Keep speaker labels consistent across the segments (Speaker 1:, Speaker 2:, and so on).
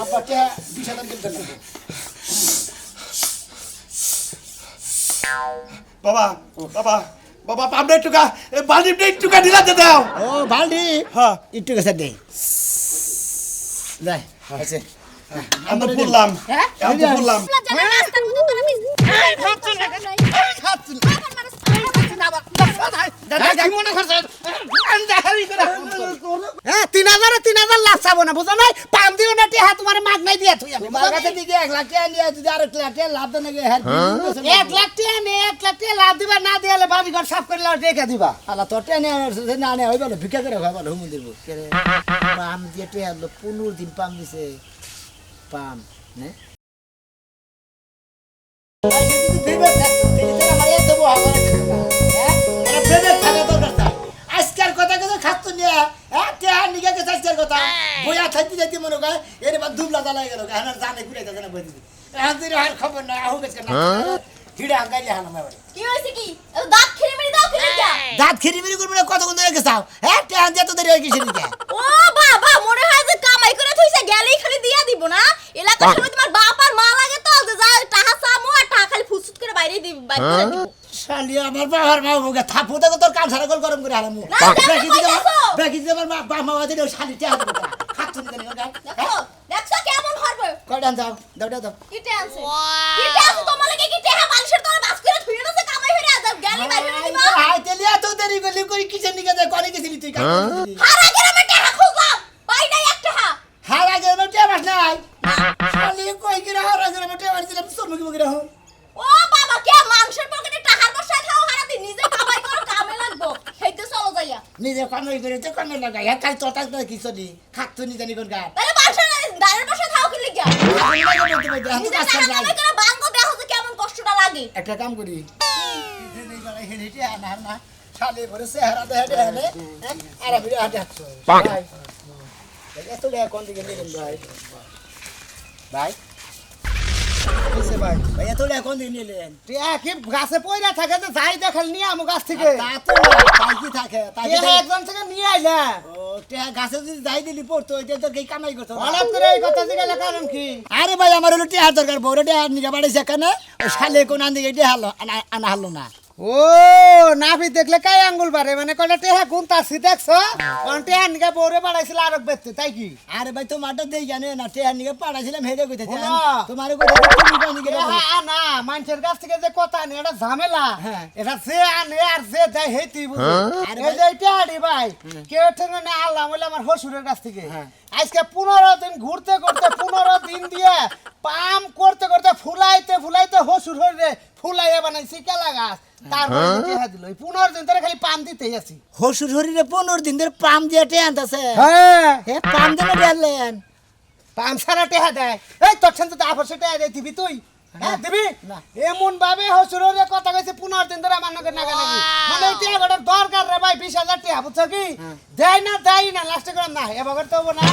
Speaker 1: আব্বা কে 20,000 কিনতে দেব
Speaker 2: বাবা বাবা বাবা পামনে টুকা বালতি টুকা দিলা দে দাও
Speaker 1: ও বালতি
Speaker 2: হ্যাঁ
Speaker 1: একটু কাছে দে দে আছে
Speaker 2: আমি তো বললাম আমি তো বললাম
Speaker 1: দাদা কি মনে করছ হ্যাঁ 3,000 লাখ চাবো না বুঝো নাই পাম দিও না টি হাত তোমার মাগ নাই দিয়া তুই আমার কাছে দিকে 1 লাখ টাকা নিয়ে যদি আর 1 লাখ টাকা লাভ দেন নাকি 1 লাখ টাকা নে 1 লাখ টাকা লাভ দিবা না দিলে বাড়ি ঘর সাফ করে লাও রেখে দিবা আলা তোর টাকা নিয়ে না নে হই বলে ভিক্ষা করে খাবা বলে হুমুন দিব পাম দিয়ে টাকা 15 দিন পাম দিছে পাম নে আজকের কথা কথা খাচ্ছ নিয়ে নিকে গেছে আজকের কথা বইয়া খাইতে যাইতে মনে করে এর বা দুবলা জ্বালাই গেল এখন জানে ঘুরে যাচ্ছে না বই এখন তুই আর খবর নাই আহু গেছে না ভিড়ে আঙ্গাইলে হানো মেবারে
Speaker 3: কি হইছে কি দাঁত খিরি মেরি দাও কি লিখা
Speaker 1: দাঁত খিরিমিরি করবি না কতক্ষণ ধরে গেছাও হ্যাঁ টেহান দিয়ে তোদের হয়ে গেছে নিকে
Speaker 3: ও বাবা মনে হয় যে কামাই করে থইছে গেলেই খালি দিয়া দিব না এলাকা শুনে তোমার বাপ আর মা লাগে তো যে যা টাকা সামো আর টাকা খালি ফুসফুস করে বাইরে দিব বাইরে করে দিব
Speaker 1: শালি আমার বাবার মা বউকে থাপু দেখো তোর কান সারা গোল গরম করে হারামু বেকি দিতে আমার বাপ মা দিলে শালি টেহান দেবো খাচ্ছ নিকে নিকে
Speaker 3: দেখো দেখছো কেমন হরবে
Speaker 1: কয়টান যাও দাও দাও
Speaker 3: কিটে আছে কিটে আছে তোমার লাগে কি টেহা বালিশের তোর বাস করে থুই না যে কামাই হইরা যা গেলি বাইরে করে দিব
Speaker 1: হাই তেলিয়া তো দেরি করলি কই কিসের নিকে যায় কোনে গেছিলি তুই কাম
Speaker 3: হারা গ্রামে টেহা খুঁজলাম পাই নাই একটা হা
Speaker 1: হারা গেলে টেয়া বাস নাই শালি কই কি হারা গেলে টেয়া বাস দিলাম তোর মুখে মুখে রাখো
Speaker 3: ও বাবা কে মানুষের পকেটে টাকার বসায় খাও হারা দিন নিজে কামাই করো কামে লাগবো হেইতে চলো যাইয়া
Speaker 1: নিজে কামাই করে তো কামে লাগাই হ্যাঁ কাল তোর টাকা কি চলি খাচ্ছ নি জানি কোন গান
Speaker 3: তাহলে মানুষের দাঁড়ের বসায় খাও কি লিখা নিজে টাকা কামাই করে বাঙ্গো দেখো যে কেমন কষ্টটা লাগে
Speaker 1: একটা কাম করি না শালি ভরে চেহারা দেখে হেনে আর বিড়ে হাতে হাঁটছো এত কোন দিকে নিলেন ভাই ভাই ভাই ভাই এত কোন দিকে নিলেন
Speaker 4: কি গাছে পয়রা থাকে তো যাই দেখাল নিয়ে আমো গাছ থেকে
Speaker 1: তা তো না, তাই কি থাকে তাই কি থাকে?
Speaker 4: একজন থেকে নিয়ে আইলা
Speaker 1: ও টেহা গাছে যদি যাই দিলি পড়তো ওইটা তো কি কামাই করতো না।
Speaker 4: হঠাৎ করে এই কথা জিজ্ঞাসা কারণ কি
Speaker 1: আরে ভাই আমার হলো টেহার দরকার বউরে টেহার নিকে বাড়াইছে এখানে ওই শালে কোন আন্দিকে টেহা আনা হারলো না
Speaker 4: ও নাভি দেখলে কাই আঙ্গুল বাড়ে মানে কটা টেহা গুণ তাসি দেখছো কোন টেহা নিকা বউরে বাড়াইছিল আরক বেচতে তাই কি
Speaker 1: আরে ভাই তোমারটা দেই জানে না টেহার নিকে পাড়াইছিলাম হেরে কইতেছি
Speaker 4: শোনো।
Speaker 1: তোমার কইতেছি নিকে
Speaker 4: টেহা আনা মানুষের কাছ থেকে যে কথা আনে এটা ঝামেলা
Speaker 1: হ্যাঁ।
Speaker 4: এটা যে আনে আর যে দেয় হেইতি বুঝো
Speaker 1: আরে
Speaker 4: এই যে এটা আডি ভাই কেউ ঠেঙ্গে না আল্লাহ বলে আমার হসুরের কাছ থেকে
Speaker 1: হ্যাঁ।
Speaker 4: আজকে 15 দিন ঘুরতে ঘুরতে 15 দিন দিয়ে পাম করতে করতে ফুলাইতে ফুলাইতে হসুর হইরে ফুলাইয়া বানাইছি কেলা গাছ তারপরে টেহা দিল 15 দিন ধরে খালি পাম দিতেই আছি
Speaker 1: হসুর হরিরে 15 দিন ধরে পাম দিয়ে টেহা আনতাছে
Speaker 4: হ্যাঁ
Speaker 1: হে পাম দিয়ে ঢাললেন
Speaker 4: পাম সারা টেহা দেয় এই তোর সাথে তো আপসে টেহা দেয় দিবি তুই হ্যাঁ দিবি
Speaker 1: না।
Speaker 4: এমন ভাবে হসুরের কথা কইছে 15 দিন ধরে আমার নাকি নাগা নাগি মানে এই টেহাটার দরকার রে ভাই 20,000 টাকা বুঝছো কি দেয় না লাস্টে করে না এবার তো না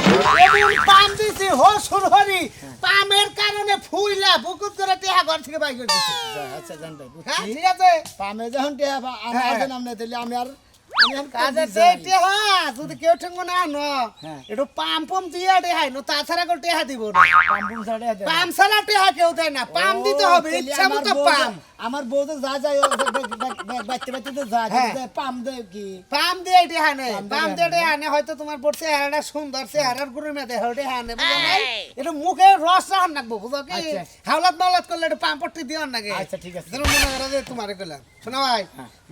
Speaker 4: এমন পাম দিছি হসুর হরি পামের কারণে ফুইলা বুকুত করে টেহা ঘর থেকে বাইর করে দিছে
Speaker 1: আচ্ছা জান ভাই
Speaker 4: হ্যাঁ ঠিক আছে
Speaker 1: পামে যখন টেহা আমার নাম নেই তাহলে আমি আর
Speaker 4: কাজে টেহা যদি কেউ ঠেঙ্গো না আনো
Speaker 1: হ্যাঁ।
Speaker 4: একটু পাম পম দিয়ে টেহাই নো তাছাড়া কেউ টেহা দিব না
Speaker 1: পাম পুম ছাড়ে দেয়
Speaker 4: পাম ছাড়া টেহা কেউ দেয় না পাম দিতে হবে
Speaker 1: তাহলে
Speaker 4: ইচ্ছা
Speaker 1: আমার
Speaker 4: মতো
Speaker 1: বউ
Speaker 4: পাম
Speaker 1: আমার বউ তো যা যায় বাচ্চা বাচ্চা তো যা
Speaker 4: হ্যাঁ।
Speaker 1: যায়, পাম দেয় কি
Speaker 4: পাম দিয়ে টেহা নে
Speaker 1: পাম
Speaker 4: পাম
Speaker 1: দিয়ে
Speaker 4: দিয়ে টেহা নে হয়তো তোমার পর চেহারাটা সুন্দর চেহারার গুরুর মেয়েদের হল টেহা নে বুঝো নাই একটু মুখে রস রাখান নাকবো বুঝো কি
Speaker 1: আচ্ছা।
Speaker 4: হাওলাত মাওলাত করলে একটু পাম পট্টি দিও নাকি
Speaker 1: আচ্ছা, ঠিক আছে।
Speaker 4: যেন মনে করো যে তোমারে কইলাম শোনো ভাই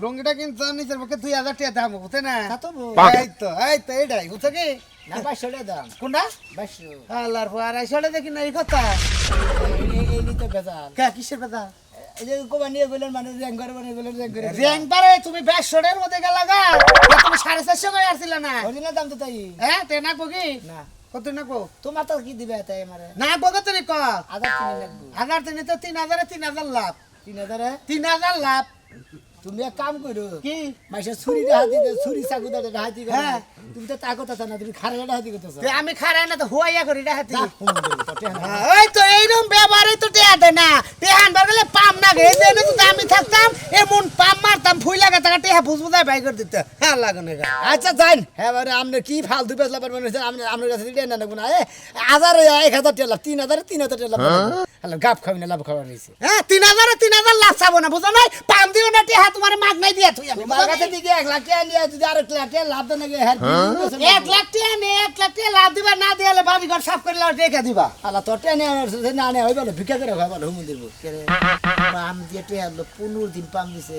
Speaker 4: লুঙ্গিটা কিন্তু নিজের পক্ষে 2,000 টাকা দাম বুঝতে না
Speaker 1: তা তো বউ।
Speaker 4: এই তো এইটাই বুঝছো কি
Speaker 1: না 500 টাকা দাম
Speaker 4: কোনটা
Speaker 1: 500
Speaker 4: আল্লাহর পর 250 দেখি না এই কথা
Speaker 1: এই তো বেজাল
Speaker 4: কে কিসের কথা
Speaker 1: এই যে কোবা নিয়ে গেলেন মানে র্যাঙ্ক করে মানে গেলেন র্যাঙ্ক করে
Speaker 4: র্যাঙ্ক পারে তুমি 500 এর মধ্যে গেলা গা তুমি 450 কই আসছিল না
Speaker 1: অরিজিনাল দাম তো তাই
Speaker 4: হ্যাঁ তে না কি
Speaker 1: না
Speaker 4: কত না কো
Speaker 1: তোমার তো কি দিবে তাই আমারে
Speaker 4: না কত তুমি ক
Speaker 1: আধার কিনে লাগবে
Speaker 4: হাজার তুমি তো 3,000 এ 3,000 লাভ
Speaker 1: 3000
Speaker 4: 3,000 লাভ
Speaker 1: তুমি এক কাম করো
Speaker 4: কি
Speaker 1: মাইসে ছুরি হাতি ছুরি চাকু দাও হাতি করে
Speaker 4: হ্যাঁ।
Speaker 1: তুমি তো তা কথা না তুমি খারাপ হাতি করতেছ
Speaker 4: তে আমি খারাই না তো হুয়াইয়া করি ডাহাতি
Speaker 1: হ্যাঁ।
Speaker 4: ওই তো এইরকম ব্যবহারে তো টেহা দেয় না টেহা আনবার গেলে পাম না গে এই যে তো আমি থাকতাম এমন পাম মারতাম ফুই লাগা টাকা টেহা বুঝবো তাই বাই করে দিতে হ্যাঁ লাগানো গা
Speaker 1: আচ্ছা যাইন হ্যাঁ বারে আপনি কি ফালতু বেচলা পারবেন আপনার কাছে দিলেন না গুনা 1000 টেলা 3000 টেলা হ্যালো গাপ খাবি না লাভ খাবার রয়েছে
Speaker 4: হ্যাঁ 3000 লাখ চাবো না বুঝো নাই পাম দিও না টেহা তোমার মাগ নাই দিয়া তুই আমি
Speaker 1: তোমার কাছে দিকে 1 লাখ টাকা নিয়ে যদি আর 1 লাখ টাকা লাভ দেন নাকি হ্যাঁ
Speaker 4: 1 লাখ টাকা নে 1 লাখ টাকা লাভ দিবা না দিলে বাড়ি ঘর সাফ করে লাও রেখে দিবা
Speaker 1: আলা তোর টেনে না নে হই বলে ভিক্ষা করে খাই বলে হুমুন্দির বউ পাম দিয়ে টেয়া 15 দিন পাম দিছে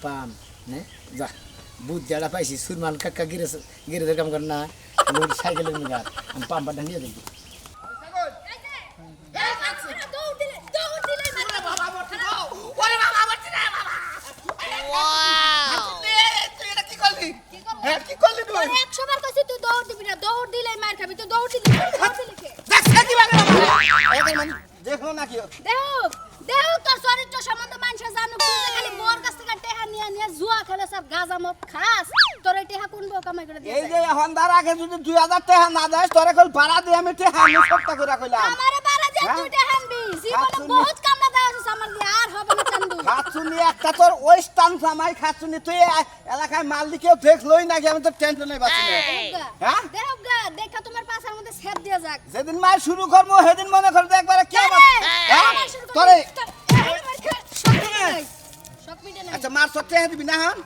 Speaker 1: পাম নে যা বুধ জাড়া পাইছি সুরমান কাকা গিরে কাম করে না লোড সাইকেলের নিয়ে আমি পাম পাটা নিয়ে দেখি
Speaker 4: দেখো না কি এই যে হন্দার আগে যদি 2000 টাকা না দেয় তোরে কল ভাড়া দিয়ে আমি টাকা আমি সপ্তাহ করে কইলাম খাচ্ছুনি একটা তোর ওই স্থান জামাই খাচ্ছুনি তুই এলাকায় মাল দি কেউ দেখলই নাকি আমি তো টেনশনে বাঁচি না হ্যাঁ
Speaker 3: দেখা তোমার পাশার মধ্যে সেট দিয়া যাক
Speaker 4: যেদিন মাল শুরু করবো সেদিন মনে করে একবারে কে হ্যাঁ তোরে
Speaker 3: সব মিটে নাই
Speaker 4: আচ্ছা মার সত্যি দিবি না হন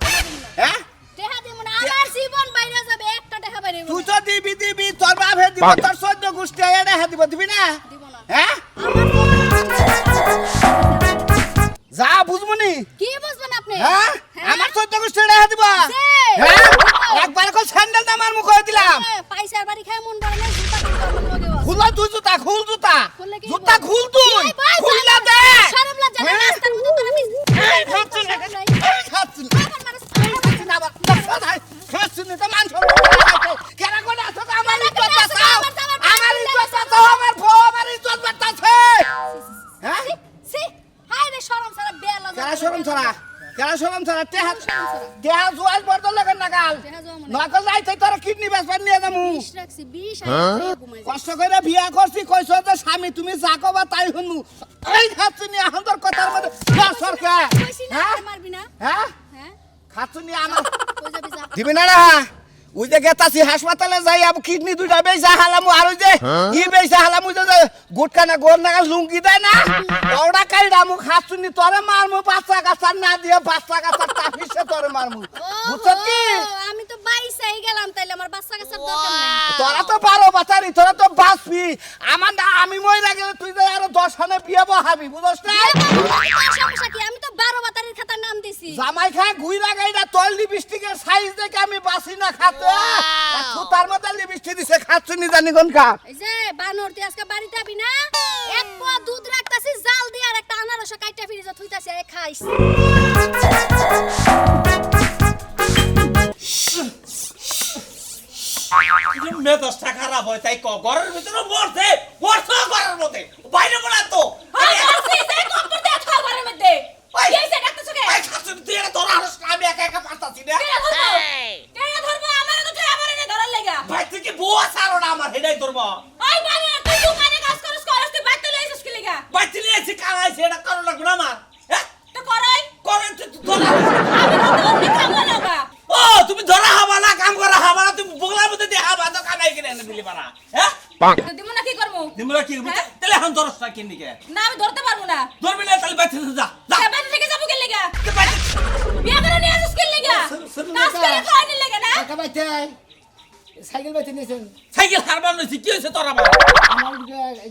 Speaker 4: হ্যাঁ
Speaker 3: টেহা দিব না আমার জীবন বাইরে যাবে একটা টেহা বাইরে
Speaker 4: তুই তো দিবি তোর বাপ হে দিব তোর 14 গোষ্ঠী এড়ে হে দিবি না
Speaker 3: দিব না
Speaker 4: হ্যাঁ যা বুঝমুনি
Speaker 3: কি বুঝবেন আপনি
Speaker 4: হ্যাঁ আমার 14 গোষ্ঠী এড়ে হে দিব হ্যাঁ একবার কো স্যান্ডেল না মার মুখ হয়ে দিলাম
Speaker 3: পয়সার বাড়ি খায় মন বড় না জুতা কিনতে লগে আছে
Speaker 4: খুল তুই জুতা খুল জুতা
Speaker 3: খুললে কি
Speaker 4: জুতা খুল তুই খুললা দে
Speaker 3: শরম লজ্জা না রাস্তার মধ্যে তোর আমি
Speaker 4: এই খাচ্ছি না আবার খাচ্ছি না তো মান কেন কোন আছে আমার ইজ্জত বাঁচাও আমার ইজ্জত বাঁচাও আমার বউ আমার ইজ্জত বাঁচাছে হ্যাঁ
Speaker 3: সি হায় রে শরম সারা বেলা
Speaker 4: কেন শরম ছাড়া দেহা জোয়াল বড় লাগেন নাগাল নকল যাইতে তোর কিডনি বেসবার নিয়ে যামু
Speaker 3: 20 রাখছি 20 আর ঘুমাই
Speaker 4: কষ্ট করে বিয়া করছি কইছো যে স্বামী তুমি যা কবা তাই শুনু এই খাচ্ছি এখন তোর কথার মধ্যে সরকার
Speaker 3: কইছি না
Speaker 4: হ্যাঁ
Speaker 3: মারবি না
Speaker 4: হ্যাঁ
Speaker 3: হ্যাঁ
Speaker 4: খাচ্ছি আমার
Speaker 3: কই যাবি যা
Speaker 4: দিবি না না ওই যে গেতাছি হাসপাতালে যাই আব কিডনি দুইটা বেচা হালামু আর ওই যে কি বেচা হালামু যে গুটকা না গোর নাগাল লুঙ্গি দেয় না ওটা কাইডা মু খাচ্ছি তোরে মারমু বাচ্চা কাচ্চা না দিয়ে বাচ্চা কাচ্চা তাফিসে তোরে মারমু বুঝছ কি
Speaker 3: আমি তো বাইসাই গেলাম তাইলে আমার বাচ্চা কাচ্চার দরকার নাই
Speaker 4: তোরা তো 12 বাচ্চারি তোরা তো বাঁচবি আমার না আমি মইরা গেলে তুই যে আরো 10 খানে বিয়ে বহাবি বুঝছ না
Speaker 3: সমস্যা কি আমি তো 12 বাতারির খাতার নাম দিছি
Speaker 4: জামাই খা গুইরা গাইডা তোর লিপস্টিকের সাইজ দেখে আমি বাসি না খাতে তার মধ্যে লিপস্টিক দিছে খাচ্ছি নি জানি কোন খা
Speaker 3: এই যে বানর তুই আজকে বাড়িতে আবি না এক পোয়া দুধ রাখতাছিস জাল দিয়ে আর একটা আনারস কাইটা ফ্রিজে থুইতাছি আরে খাইস
Speaker 2: মেজাজটা খারাপ হয় তাই ঘরের ভিতরে মরছে ঘরের মধ্যে বাইরে বলা তো তুই এটা ধরা হারস না আমি একা একা পারতাছি না ভাই তুই কি বউ আসারো না আমার হেডাই ধরবো বাইতে নিয়ে এসে কামাইছে এটা কারণ লাগবে না আমার হ্যাঁ করে তুই ধরা ও তুমি ধরা হবা না কাম করা হবা না তুমি বগলার মধ্যে দিয়ে হবা তো কামাই কিনে এনে দিলি পারা হ্যাঁ দিমরা কি তাহলে এখন ধরস না কিন দিকে ধরবি না তাহলে বাইতে যা যা
Speaker 1: টাকা পাইতে সাইকেল পাইতে নিয়েছেন
Speaker 2: সাইকেল হারবার নইছি কি হইছে তোর আমার
Speaker 1: আমার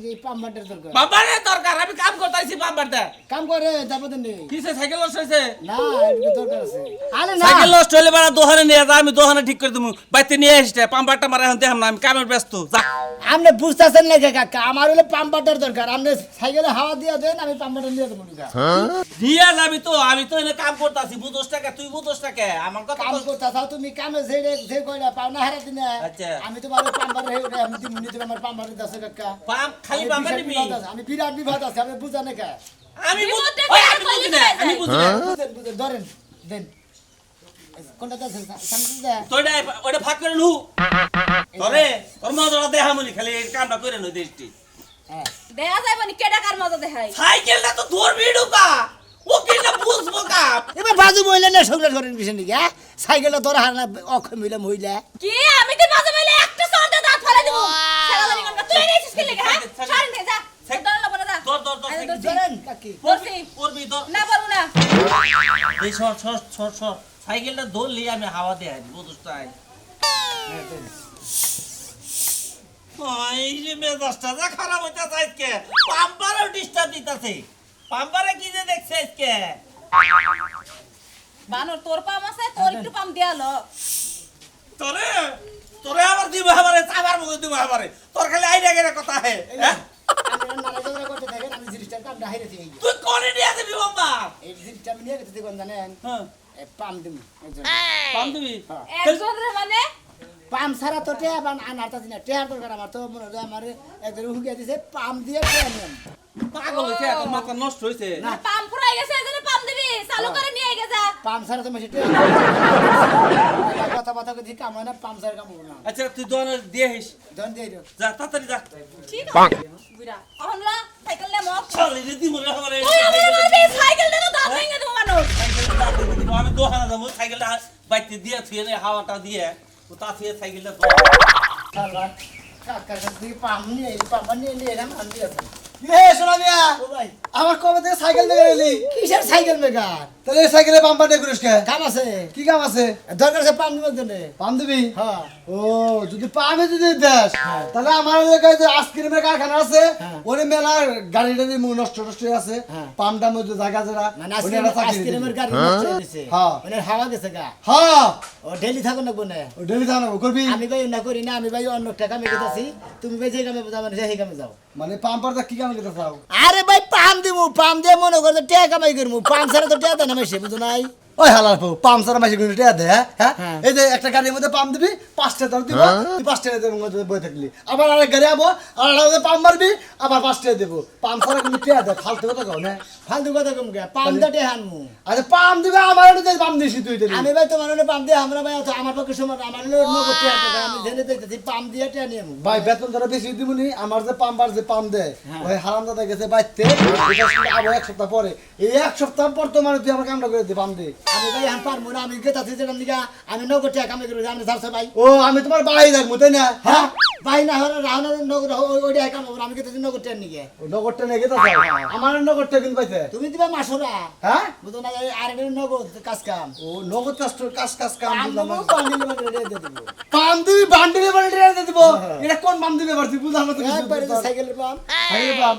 Speaker 1: এই পাম্পারটার দরকার
Speaker 2: বাবারে দরকার আমি কাম করতেছি বাম্বারতে
Speaker 1: কাম করে যাবো নেই
Speaker 2: কিসে সাইকেল লস হইছে
Speaker 1: না এটা দরকার আছে আরে না
Speaker 2: সাইকেল লস হইলে বাড়া দোহানে নিয়ে যা আমি দোহানে ঠিক করে দেবো বাইতে নিয়ে আসতে পাম্পারটা মারা এখন দেখাম না আমি কামের ব্যস্ত যা
Speaker 1: আপনি বুঝতেছেন না কাকা আমার হলে পাম্পারটার দরকার আপনি সাইকেলে হাওয়া দিয়ে দেন আমি পাম্পারটা নিয়ে দেবো
Speaker 2: নিয়ে যাবি তো আমি তো এনে কাম করতেছি বুঝোস টাকা তুই বুঝোস টাকা আমার কথা
Speaker 1: কাম করতেছাও তুমি কামে যে কইলা পাও না হারা দিনে
Speaker 2: আচ্ছা।
Speaker 1: আমি তোমার পাম্পার হয়ে উঠে আমি দিমুনি তোমার পাম্পারের দাসে কাকা
Speaker 2: পাম খালি পাম্পার নিবি
Speaker 1: আমি বিরাট বিপদ আছে আপনি বুঝা না কা
Speaker 2: আমি
Speaker 3: বিপদ ডেকে
Speaker 2: ওই
Speaker 3: আর
Speaker 2: আমি
Speaker 3: কইলে
Speaker 2: বুঝি না, আমি বুঝি না।
Speaker 1: বুঝেন বুঝেন ধরেন দেন কোনটা দেন সামনে দেন
Speaker 2: তোইডা ওইটা ভাগ করে নু তোরে তোর মজা দেহা মনি খালি এই কামটা করে নই দেশটি
Speaker 1: হ্যাঁ
Speaker 3: দেখা যাইব নি কেডা কার মজা দেখাই
Speaker 2: সাইকেলটা তো ধরবি ঢুকা ও কিনা বুঝবো কা
Speaker 1: এবার বাজু মহিলা না সংসার করেন কিছু নাকি হ্যাঁ সাইকেলটা তোর হারা অক্ষম মহিলা মহিলা
Speaker 3: কি আমি তো মাঝে মাঝে একটা সর্দে দাঁত ফেলে দিব সারা জানি কোনটা তুই নিছিস কি লাগে হ্যাঁ ছাড় নে যা দর লাগব না যা
Speaker 2: দর দর দর
Speaker 1: ধরেন কাকি
Speaker 2: করবি করবি দর
Speaker 3: না পারবো না
Speaker 2: এই সর সর সর সর সাইকেলটা ধরলি আমি হাওয়া দেয় বুঝছ তাই এই যে মেজাজটা যা খারাপ হইতাছে আজকে পাম্পারও ডিস্টার্ব দিতাছে পাম্পারে কি যে দেখছে আজকে
Speaker 3: বানর তোর পাম আছে তোর একটু পাম দিয়ালো
Speaker 2: তোরে তোরে আবার দিব আমারে চাবার মধ্যে দিব আমারে তোর খালি আইডিয়া করে কথা হে হ্যাঁ
Speaker 1: আমি নানা জোড়া করতে থাকেন আমি জিনিসটার কাম ডাহিরে থেকে
Speaker 2: তুই কোনে নিয়ে যাবি বাবা
Speaker 1: এই জিনিসটা আমি নিয়ে গেছি দেখুন জানেন
Speaker 2: হ্যাঁ
Speaker 1: পাম দিম
Speaker 2: পাম দিবি
Speaker 3: একজন রে মানে
Speaker 1: পাম ছাড়া তো টেয়া বান আনার তাছি না টেয়ার দরকার আমার তো মনে হয় আমার একজন হুকিয়ে দিছে পাম দিয়ে টেয়া নিয়ম
Speaker 2: পাগল হইছে তোর মাথা নষ্ট হইছে
Speaker 3: পাম ফুরাই গেছে এজন্য পাম দিবি চালু করে নিয়ে গেছা
Speaker 1: পাম ছাড়া তো মেশে টেয়া কথা কথা কথা কাম হয় না পাম ছাড়া কাম হবে না
Speaker 2: আচ্ছা তুই দোন দিয়ে হিস
Speaker 1: ধন দিয়ে দিও
Speaker 2: যা তাড়াতাড়ি যা
Speaker 3: ঠিক আছে বুড়া অহনলা সাইকেল নে মত
Speaker 2: চলে রে দিমু রে আমারে
Speaker 3: তুই আমার মারবি সাইকেল দে তো দাঁত ভেঙে দেবো মানুষ
Speaker 2: আমি দোহানা যাবো সাইকেলটা বাইতে দিয়ে থুয়ে নে হাওয়াটা দিয়ে ও তা থুয়ে সাইকেলটা
Speaker 1: সালবা কাকার কাছ থেকে পাম নিয়ে পাম নিয়ে এলাম আমি দিয়েছি
Speaker 4: এ শোনা মিয়া
Speaker 1: ও ভাই
Speaker 4: আমার কবে থেকে সাইকেল দেখে এলি
Speaker 1: কিসের সাইকেল মেকার
Speaker 4: তাহলে এই সাইকেলে পাম্পার দিয়ে করিস কে
Speaker 1: কাম আছে
Speaker 4: কি কাম আছে
Speaker 1: দরকার আছে পাম দিবার জন্য
Speaker 4: পাম দিবি
Speaker 1: হ্যাঁ
Speaker 4: ও যদি পামে যদি দেশ তাহলে আমার এলাকায় যে আইসক্রিমের কারখানা আছে
Speaker 1: হ্যাঁ।
Speaker 4: ওরে মেলা গাড়ি টাড়ি নষ্ট নষ্ট হয়ে আছে
Speaker 1: হ্যাঁ।
Speaker 4: পামটার মধ্যে জায়গা যারা
Speaker 1: মানে
Speaker 4: ওরে একটা চাকরি দিয়ে
Speaker 1: আইসক্রিমের
Speaker 4: দিবি।
Speaker 1: গাড়ি নষ্ট হয়ে গেছে
Speaker 4: হ্যাঁ।
Speaker 1: মানে হাওয়া গেছে গা
Speaker 4: হ্যাঁ
Speaker 1: ও ডেলি থাকুন না কোনে
Speaker 4: ও ডেলি থানা করবি
Speaker 1: আমি ভাই না করি না আমি ভাই অন্য একটা কামে গেছি তুমি ভাই যে কামে যাও মানে সেই কামে যাও
Speaker 4: মানে পাম্পার কি কাম করতে চাও
Speaker 1: আরে ভাই পাম দিমু পাম দিয়ে মনে করতে টিয়া কামাই করমু পাম ছাড়া তো টিয়া দেয় না মাসে বুঝো নাই
Speaker 4: ওই হালার পাম সারা মাসে গুলো টিয়া দে হ্যাঁ
Speaker 1: হ্যাঁ।
Speaker 4: এই যে একটা গাড়ির মধ্যে পাম দিবি 5 টাকা দাম দিব তুই 5 টাকা দেবো বই থাকলি আবার আরেক গাড়ি আবো আর আলাদা পাম মারবি আবার 5 টাকা দেবো পাম সারা কিন্তু টিয়া দে ফালতু কথা কও না
Speaker 1: ফালতু কথা কম গে পাম দিয়ে টিয়া হানমু
Speaker 4: আরে পাম দিবে আমার ওটা পাম দিছি তুই দিবি
Speaker 1: আমি ভাই তোমার হলে পাম দিয়ে আমরা ভাই অত আমার পক্ষে সময় আমার হলে নগদ টিয়া টাকা আমি জেনে দেখতেছি পাম দিয়ে টিয়া নিয়ে আমু
Speaker 4: ভাই বেতন ধরে বেশি দিবনি আমার যে পাম্পার যে পাম দেয়
Speaker 1: হ্যাঁ।
Speaker 4: ওই হারাম দাদা গেছে বাইতে আবার 1 সপ্তাহ পরে এই 1 সপ্তাহ পর তো মানে তুই আমার কামটা করে দে পাম দে
Speaker 1: আমি ভাই হান পারমু না আমি গেতাছি যেটা নিগা আমি নগদ টিয়া কামাই করি আমি ছাড়ছে ভাই
Speaker 4: ও আমি তোমার বাড়ি থাকবো তাই না
Speaker 1: হ্যাঁ ভাই না হলে রাহনা নগদ ওই টিয়া কাম আমি গেতাছি নগদ টিয়া নিগে
Speaker 4: ও নগরটা নিয়ে গেতে আমার নগরটা কিন্তু পাইছে
Speaker 1: তুমি দিবা মাসুরা
Speaker 4: হ্যাঁ
Speaker 1: বুঝো না আর এটা নগদ কাজ কাম
Speaker 4: ও নগদ কাজ কাম
Speaker 1: পাম
Speaker 4: বুঝলাম
Speaker 1: দিবো বান্ডিল বান্ডিল দিয়ে দেবো
Speaker 4: পাম দিবি বান্ডিলে বান্ডিলে দিয়ে দিব এটা কোন পাম দিবে পারছি বুঝলাম না তুমি
Speaker 1: একবারে যে সাইকেলের পাম
Speaker 4: খাইয়ে পাম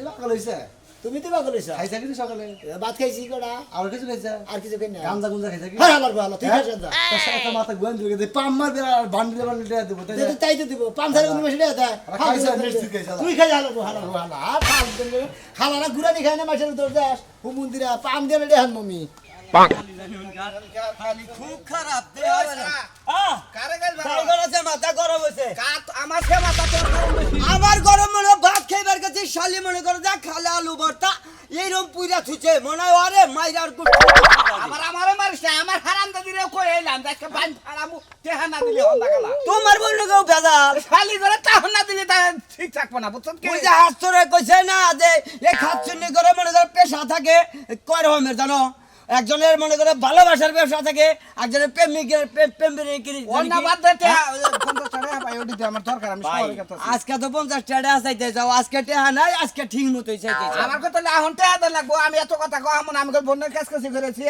Speaker 4: সকাল হইছে
Speaker 1: তুমি দিবা কইছ
Speaker 4: খাইছা কিন্তু সকালে
Speaker 1: ভাত খাইছি কোডা
Speaker 4: আর কিছু খাইছা
Speaker 1: আর কিছু খাই না
Speaker 4: গাঞ্জা গুঞ্জা খাইছা কি
Speaker 1: হ্যাঁ আমার ভালো তুই খাইছ না
Speaker 4: তোর সাথে মাথা গুয়ান দিবে পাম মারবে আর বান্ডিলে বান্ডিলে দিব তাই না?
Speaker 1: তাই তো দিব পাম ছাড়া তুমি মেশে দেয়
Speaker 4: আর খাইছা, মিষ্টি খাইছা।
Speaker 1: তুই খাই হালো হালো হালো আর পাম দিলে হালারা গুরানি খাই না মাছের তোর দাস হু মন্দিরা পাম দিয়ে দেখান মমি
Speaker 5: খুব খারাপ আমার গরম মনে হয় ভাত খাইবার কাছে শালি মনে করে যা খালে আলু ভর্তা এইরকম পুইরা থুছে মনে হয় আরে মাইরার
Speaker 2: আবার আমারে মারিস না আমার হারাম দাদিরে কই এলাম দেখে বান ফাড়ামু তেহা না দিলে হন্দা গেলা
Speaker 5: তোমার বই কেউ ভেজাল
Speaker 2: খালি করে তাহন না দিলে তা ঠিক থাকবো না বুঝছ কি
Speaker 5: ওই যে হাস্তরে কইছে না যে এই খাচ্ছুনি করে মনে করে পেশা থাকে কয় রকমের জানো একজনের মনে করে ভালোবাসার ব্যবসা থাকে একজনের প্রেমিকের প্রেমিকের
Speaker 2: অন্য বাদ দে তেহা 50 টাকা পাই ওদিকে আমার দরকার আমি শহরে গেতাছি
Speaker 5: আজকে তো 50 টাকা চাইতে যাও আজকে টেহা নাই আজকে ঠিক মতোই চাইতে
Speaker 2: আমার কথা লাহন তেহা দে লাগবো আমি এত কথা কও আমন আমি বন্যের কাজ কাছে করেছি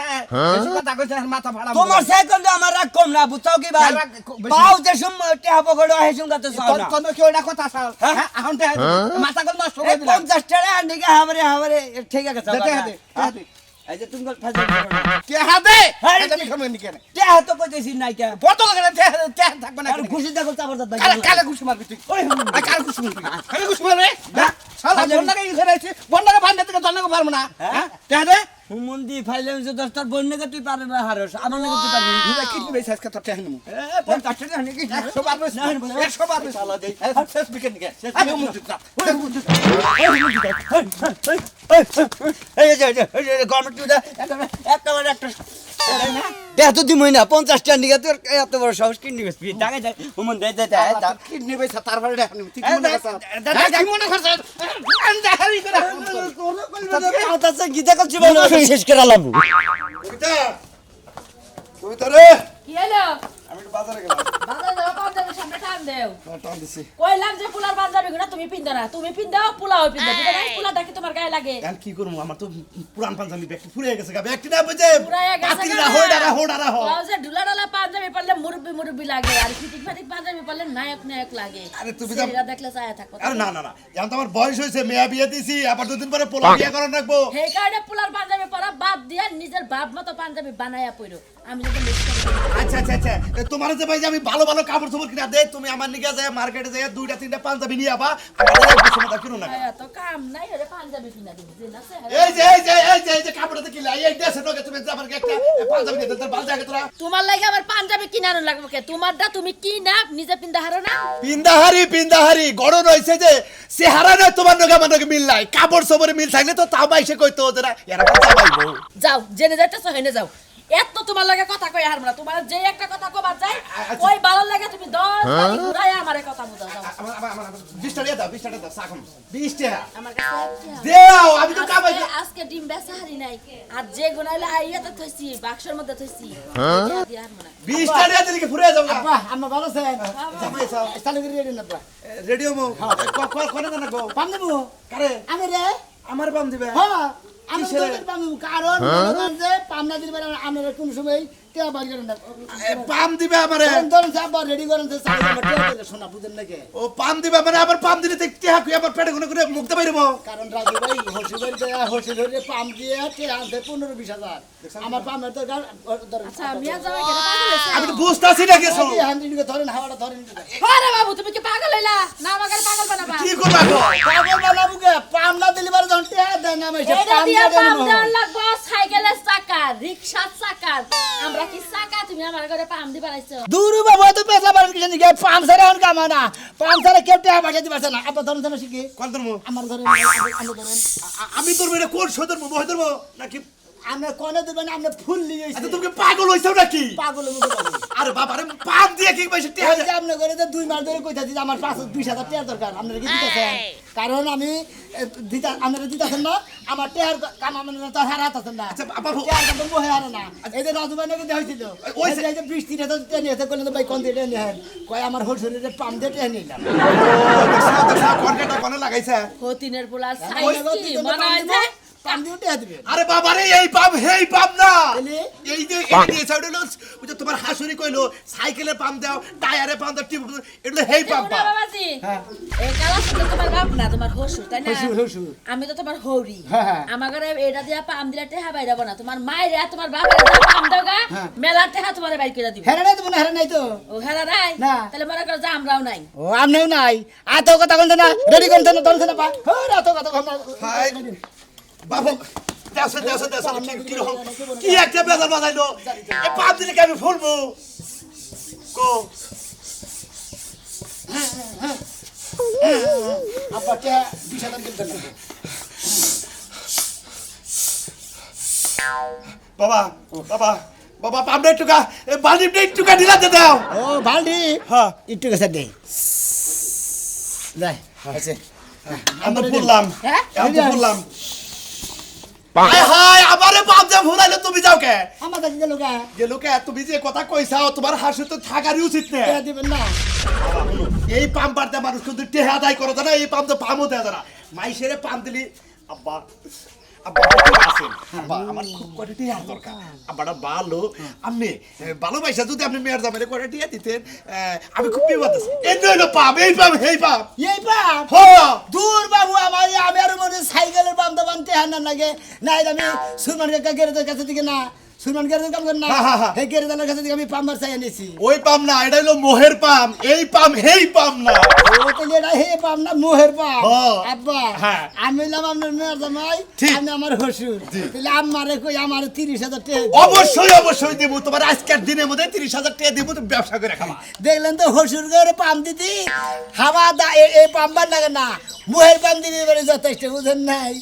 Speaker 2: বেশি কথা কইছ মাথা ফাড়ামু
Speaker 5: তোমার সেকেন্ড আমার রাগ কম না বুঝছাও কি ভাই
Speaker 2: রাগ বেশি।
Speaker 5: পাও যে সময় টেহা পকড়ো হে সঙ্গে তো চাও না
Speaker 2: কোন কি ওটা কথা চাও হ্যাঁ এখন তেহা মাথা কল নষ্ট করে
Speaker 5: এই
Speaker 2: দিলাম
Speaker 5: 50 টাকা নিকে হামরে ঠিক আছে
Speaker 2: তেহা দে তেহা দে
Speaker 5: এই যে তুমি ফাজল করো না
Speaker 2: তেহা দে
Speaker 5: হ্যাঁ,
Speaker 2: এটা আমি খামে নিকে
Speaker 5: টেহা তো কইতেছি নাই কে
Speaker 2: কত করে তেহা তেহা থাকবে না
Speaker 5: আর খুশি দেখো চাবার দাদা
Speaker 2: কালে কালে ঘুষ মারবি তুই ওই কালে ঘুষ মারবি কালে ঘুষ মারবে শালা বন্ডাকে ই করেছি বন্ডাকে বান্ধে থেকে দন্ডকে পারবো না হ্যাঁ তেহা দে
Speaker 5: হুমন্দি ফাইলে যে 10টার বই নাকি তুই পারবি না হারস আমার নাকি তুই পারবি
Speaker 1: তুই কিডনি বেশ আজকে তোর টেহান মু
Speaker 5: 50 টাকা নাকি
Speaker 1: 100 বার বেশ 100 বার বেশ শালা দেই শেষ বিকেট নিকে আমি মুখ না
Speaker 5: এই যে গভর্নমেন্ট তুই একেবারে একটা দেখ তো দিমই না 50 টাকা নিকে তোর এত বড় সাহস কিডনি বেশ দাগে যায় হুমন দে দে
Speaker 1: কিডনি বেশ তারপরে টেহান মু ঠিক মনে করছ কি মনে করছ আন্দা হারি করে
Speaker 5: কথা গীতা করছি বলো শেষ করে লাভ
Speaker 1: কবিতা রে
Speaker 6: কি হলো
Speaker 1: আমি একটু বাজারে গেলাম
Speaker 6: বাজারে যাও পাঞ্জাবির সামনে টান দেও
Speaker 1: টান দিছি
Speaker 6: কইলাম যে পোলার পাঞ্জাবি গুলো তুমি পিনদা না তুমি পিনদাও পোলাও পিনদা বুঝা নাই পোলাটা কি তোমার গায়ে লাগে
Speaker 1: এখন কি করবো আমার তো পুরান পাঞ্জাবি ব্যাগ ফুরে গেছে গা ব্যাগটি না বুঝে
Speaker 6: পুরাইয়া গেছে
Speaker 1: বাতিল
Speaker 6: গা।
Speaker 1: না হোডারা হো
Speaker 6: ব্লাউজে ঢুলা পাঞ্জাবি পরলে মুরব্বি লাগে আর ফিটিং ফাটিং পাঞ্জাবি পরলে নায়ক লাগে
Speaker 1: আরে তুমি যা-
Speaker 6: ছেলেরা দেখলে চায়া থাকো
Speaker 1: আরে না এখন তো আমার বয়স হয়েছে মেয়া বিয়ে দিছি আবার দুদিন পরে পোলা বিয়ে করার রাখবো
Speaker 6: সেই কারণে পোলার পাঞ্জাবি পরা বাদ দিয়া নিজের বাপ মতো পাঞ্জাবি বানায়া পইরো আমি যদি মিস করি
Speaker 1: আচ্ছা তোমার যে ভাই যে আমি ভালো ভালো কাপড় চোপড় কিনা দেই তুমি আমার নিকে যায় মার্কেটে যায় দুইটা তিনটা পাঞ্জাবি নিয়ে আবা আমাদের এক বছর মতো কিনো না
Speaker 6: এত কাম নাই ওরে পাঞ্জাবি কিনা দিবি যে না সে
Speaker 1: এই যে কাপড়টা কিলা এই দেশে নগে তুমি যে আমার একটা পাঞ্জাবি দিয়ে তোর বাল জায়গা তোরা
Speaker 6: তোমার লাগে আমার পাঞ্জাবি কিনানো লাগবে কে তোমারটা তুমি কি না নিজে পিন্দা হারো না
Speaker 1: পিন্দাহারি গড় রইছে যে চেহারা না তোমার নগে আমার নগে মিল নাই কাপড় চোপড়ে মিল থাকলে তো তাও বাইসে কইতো ওরা এরা জামাইবো
Speaker 6: যাও জেনে যাইতেছো হেনে যাও এত তোমার লাগে কথা কই হারমা তোমার যে একটা কথা কবার যায় ওই ভালো লাগে তুমি 10 বারি ঘুরাই আমারে কথা বুঝাও যাও
Speaker 1: আমার 20 টাকা দাও সাকম 20 টাকা
Speaker 6: আমার কাছে
Speaker 1: দেও আমি তো কামাই
Speaker 6: আজকে ডিম বেচা হারি নাই আর যে গুনাইলে আইয়াতে থইছি বাক্সের মধ্যে থইছি দি হারমা
Speaker 1: 20 টাকা দিলে কি ফুরে যাও
Speaker 4: আব্বা আমরা ভালো আছেন জামাই সাহেব স্টাইল করে রেডি না আব্বা
Speaker 1: রেডিও মো কোনে না গো
Speaker 4: পাম দেবো
Speaker 1: কারে
Speaker 4: আমি রে
Speaker 1: আমার বাম দিবে
Speaker 4: হ্যাঁ আমি তো
Speaker 1: কিসের?
Speaker 4: পাম দেবো কারণ মনে করেন যে পাম না দিলে আমরা কোন সময় টিয়া বাড়ি করেন না
Speaker 1: পাম দিবে আমারে
Speaker 4: ধরুন যে আব্বা রেডি করেন যে চাই আমরা টিয়া দিলে শোনা বুঝেন নাকি
Speaker 1: ও পাম দিবে মানে আবার পাম দিলে তো টেহা কই আবার পেটে গুনে করে মুক্ত বাইরবো
Speaker 4: কারণ রাজু ভাই হসি ধরে পাম দিয়ে টিয়া আনতে 15-20 আমার পামের তো
Speaker 6: আচ্ছা মিয়া যাবে কেন পাগল হইছে
Speaker 1: আমি তো বুঝতাছি না কিছু
Speaker 4: ধরেন হাওয়াটা ধরেন
Speaker 6: আরে বাবু তুমি কি পাগল হইলা না আমাকে পাগল বানাবা
Speaker 1: কি করবা গো
Speaker 4: পাগল বানাবো কে পাম না দিলে বারে যখন টিয়া দেন না মেশে
Speaker 6: এটা
Speaker 4: পাম
Speaker 6: দিয়া
Speaker 4: দিয়ে
Speaker 6: পাম
Speaker 4: দেন
Speaker 6: দেওয়ার লাগবো সাইকেলের চাকা রিকশার চাকা আমরা কি চাকা তুমি আমার ঘরে পাম দি বানাইছো
Speaker 4: দূর বাবা তো পেছলা বারেন কিছু নিকে পাম সারে এখন কামা না পাম সারে কেউ টিয়া বাসা দিতে পারছে না আব্বা ধরেন ধরেন শিখি
Speaker 1: কোন ধর্ম
Speaker 4: আমার ঘরে আমি ধরেন
Speaker 1: আমি তোর মেরে কোন সদর মো ধর্ম নাকি
Speaker 4: আমরা কোনে দেবেন আমরা ফুল নিয়ে
Speaker 1: আচ্ছা তুমি পাগল হইছো নাকি
Speaker 4: পাগল মুখে পাগল
Speaker 1: আরে বাবা রে পাম দিয়ে কি পয়সা টেহা
Speaker 4: এই যে আপনার ঘরে যে 2 মাস ধরে কইতাছি যে আমার 5-20,000 টাকা দরকার আপনারা কি দিতেছেন কারণ আমি আপনারা দিতেছেন না আমার টাকার কাম আপনারা তো হারাতেছেন না
Speaker 1: আচ্ছা বাবু
Speaker 4: টাকার কাম তো মোহে হারে না এই যে রাজু ভাই নাকি দেখাইছিল
Speaker 1: ওই
Speaker 4: ওই যে 20-30,000 টাকা নিয়েছে কইলেন ভাই কোন দিয়ে নেন কয় আমার হোল শরীরে পাম দিয়ে টাকা নিলাম
Speaker 1: দেখছা কনকাটা কোনে লাগাইছে
Speaker 6: হতিনের পোলার
Speaker 4: ওই
Speaker 6: সাইজ কি মনে হয় যে
Speaker 4: পাম দিয়ে টাকা দিবেন
Speaker 1: আরে বাবা রে এই পাম হেই পাম না
Speaker 4: তাহলে?
Speaker 1: এই যে এই দিয়ে সাইড হলো ওই যে তোমার হাসুরি কইলো সাইকেলে পাম দাও টায়ারে পাম দাও টিপ এগুলো হেই পাম
Speaker 6: না বাবাজি এই কালা শুধু তোমার বাপ না তোমার হসুর তাই না
Speaker 4: হসুর।
Speaker 6: আমি তো তোমার হৌরি
Speaker 4: হ্যাঁ।
Speaker 6: আমার ঘরে এটা দিয়া পাম দিলে টেহা বাইরাবো না তোমার মায়েরা তোমার বাপের পাম দাওগা মেলা টেহা তোমার বাইর করে দিবে
Speaker 4: হেরে নাই তো মনে হেরে নাই তো
Speaker 6: ও হেরা নাই
Speaker 4: না।
Speaker 6: তাহলে মনে করো যে আমরাও নাই
Speaker 4: ও আমনেও নাই এত কথা কোনতে না রেডি কোনতে না ধরছে না পা হ্যাঁ এত কথা
Speaker 1: হাই বাবু দেশে কি রকম কি একটা বেজার বাজাইলো এই পাম দিলে কি আমি ফুলবো কো
Speaker 4: আপাকে 20,000 দিতে না
Speaker 1: বাবা বাবা বাবা পামনে টুকা বালিম নেই টুকা দিলা দে দাও
Speaker 4: ও ভালডি
Speaker 1: হ্যাঁ
Speaker 4: একটু কাছে দে যাই আছে
Speaker 1: আমি তো ফুললাম
Speaker 6: হ্যাঁ
Speaker 1: আমি তো ফুললাম হাই হাই আমারে পাম দে ফুলাইলো তুমি যাও কে
Speaker 4: আমার কাছে গেল গা
Speaker 1: গেল কে তুমি যে কথা কইছাও তোমার হাসি তো থাকারই উচিত না
Speaker 4: টাকা দিবেন না
Speaker 1: এই পাম পারতে মানুষ কিন্তু টেহা আদায় করো না এই পাম তো পামও দেয় না মাইসেরে পাম দিলি আব্বা আব্বা ঠিক আছেন আব্বা আমার খুব কয়টা টিয়া দরকার আব্বাটা ভালো আমি ভালোবাসা যদি আপনি মেয়ের জামাইরে কয়টা টিয়া দিতেন আমি খুব বিপদ আছি এই নইলো পাম এই পাম এই পাম
Speaker 4: এই পাপ
Speaker 1: হ
Speaker 4: দূর বাবু আমার আমি আর মনে সাইকেলের পাম দাম টাকা না লাগে নাই আমি সুরমান কাকা গেরে কাছে দিকে না
Speaker 1: সুলমান গ্যারেজের কাম করেন না এই গ্যারেজের কাছে থেকে আমি পাম্বার চাই এনেছি
Speaker 7: ওই পাম না, এটা হলো মোহের পাম। এই পাম হেই পাম না।
Speaker 1: ও তো এটা হে পাম না মোহের পাম
Speaker 7: ও।
Speaker 1: আব্বা
Speaker 7: হ্যাঁ।
Speaker 1: আমি হলাম আপনার মেয়ের জামাই
Speaker 7: ঠিক।
Speaker 1: আমি আমার হসুর তাহলে আমারে কই আমার 30,000 টাকা
Speaker 7: অবশ্যই অবশ্যই দেবো, তোমার আজকের দিনের মধ্যে 30,000 টাকা দেবো, তুমি ব্যবসা করে খাবা।
Speaker 1: দেখলেন তো হসুর করে পাম দিদি হাওয়া দা এই পাম্বার লাগে না মোহের পাম দিদি এবারে যথেষ্ট বুঝেন নাই